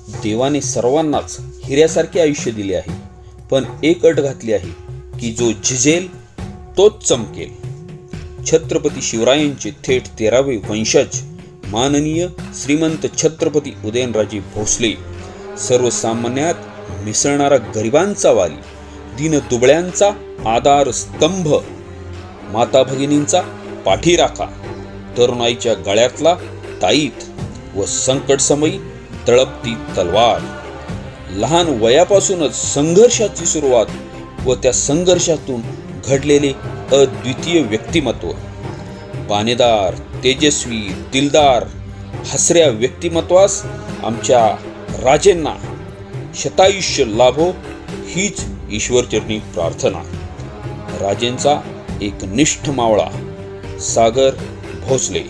देवाने सर्वांनाच हिऱ्यासारखे आयुष्य दिले आहे, पण एक अट घातली आहे की जो झिजेल तोच चमकेल. छत्रपती शिवरायांचे थेट 13वे वंशज माननीय श्रीमंत छत्रपती उदयनराजे भोसले, सर्वसामान्यात मिसळणारा गरिबांचा वाली, दीनदुबळ्यांचा आधार स्तंभ, माता भगिनींचा पाठीराखा, तरुणाईच्या गळ्यातला ताईत व संकटसमयी तळपती तलवार. लहान वयापासूनच संघर्षाची सुरुवात व त्या संघर्षातून घडलेले अद्वितीय व्यक्तिमत्व. पानेदार, तेजस्वी, दिलदार, हसऱ्या व्यक्तिमत्वास आमच्या राजेंना शतायुष्य लाभो हीच ईश्वरचरणी प्रार्थना. राजेंचा एक निष्ठ मावळा, सागर भोसले.